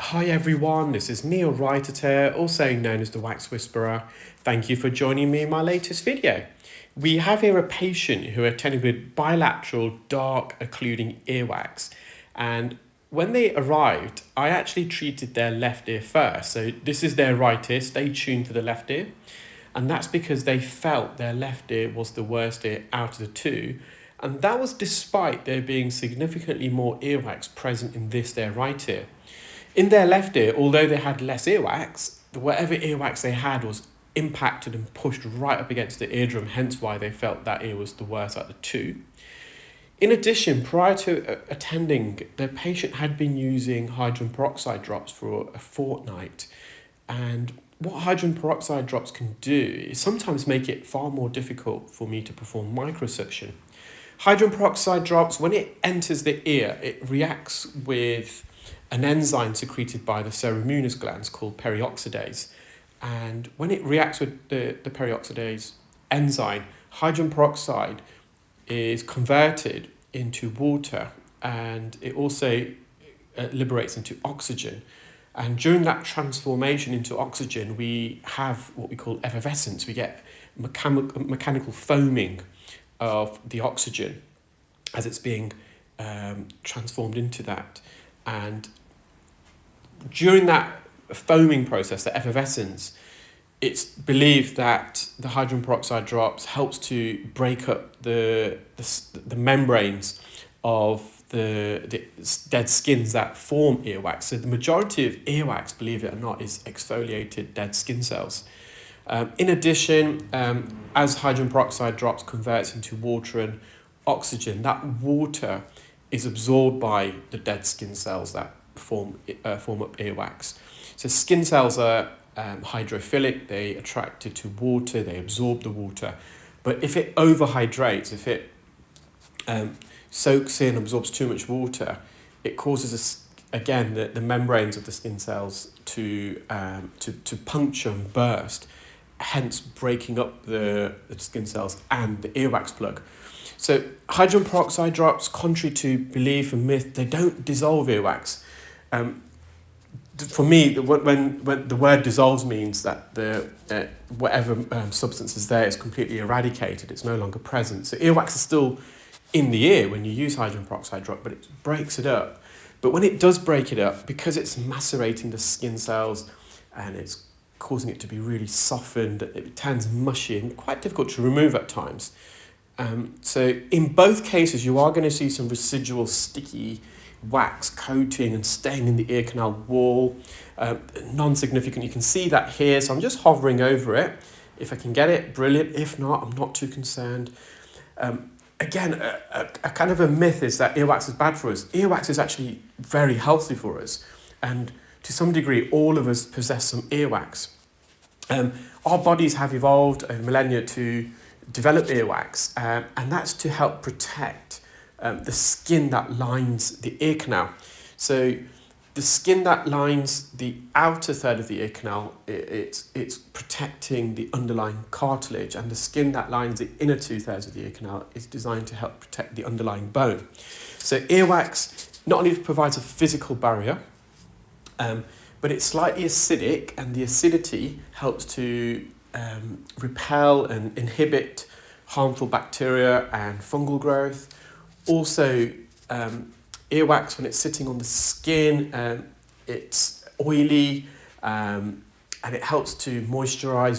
Hi everyone, this is Neil Writer, also known as the Wax Whisperer. Thank you for joining me in my latest video. We have here a patient who attended with bilateral dark occluding earwax, and when they arrived I actually treated their left ear first. So this is their right ear, stay tuned for the left ear, and that's because they felt their left ear was the worst ear out of the two, and that was despite there being significantly more earwax present in their right ear. In their left ear, although they had less earwax, whatever earwax they had was impacted and pushed right up against the eardrum, hence why they felt that ear was the worst out of the two. In addition, prior to attending, the patient had been using hydrogen peroxide drops for a fortnight, and what hydrogen peroxide drops can do is sometimes make it far more difficult for me to perform microsuction. Hydrogen peroxide drops, when it enters the ear, it reacts with an enzyme secreted by the ceremonous glands called perioxidase. And when it reacts with the perioxidase enzyme, hydrogen peroxide is converted into water, and it also liberates into oxygen. And during that transformation into oxygen, we have what we call effervescence. We get mechanical foaming of the oxygen as it's being transformed into that. And during that foaming process, the effervescence, it's believed that the hydrogen peroxide drops helps to break up the membranes of the dead skins that form earwax. So the majority of earwax, believe it or not, is exfoliated dead skin cells. In addition, as hydrogen peroxide drops converts into water and oxygen, that water is absorbed by the dead skin cells that form up earwax. So skin cells are hydrophilic, they attracted to water, they absorb the water. But if it overhydrates, if it soaks in, absorbs too much water, it causes the membranes of the skin cells to puncture and burst, hence breaking up the skin cells and the earwax plug. So hydrogen peroxide drops, contrary to belief and myth, they don't dissolve earwax. For me, when the word dissolves means that whatever substance is there is completely eradicated, it's no longer present. So earwax is still in the ear when you use hydrogen peroxide drop, but it breaks it up. But when it does break it up, because it's macerating the skin cells and it's causing it to be really softened, it turns mushy and quite difficult to remove at times. So in both cases, you are going to see some residual sticky wax coating and staying in the ear canal wall. Non-significant, you can see that here, so I'm just hovering over it. If I can get it, brilliant. If not, I'm not too concerned. Again, a kind of a myth is that earwax is bad for us. Earwax is actually very healthy for us, and to some degree, all of us possess some earwax. Our bodies have evolved over millennia to develop earwax, and that's to help protect the skin that lines the ear canal. So the skin that lines the outer third of the ear canal, it's protecting the underlying cartilage, and the skin that lines the inner 2/3 of the ear canal is designed to help protect the underlying bone. So earwax not only provides a physical barrier, but it's slightly acidic, and the acidity helps to repel and inhibit harmful bacteria and fungal growth. Also, earwax, when it's sitting on the skin, it's oily, and it helps to moisturize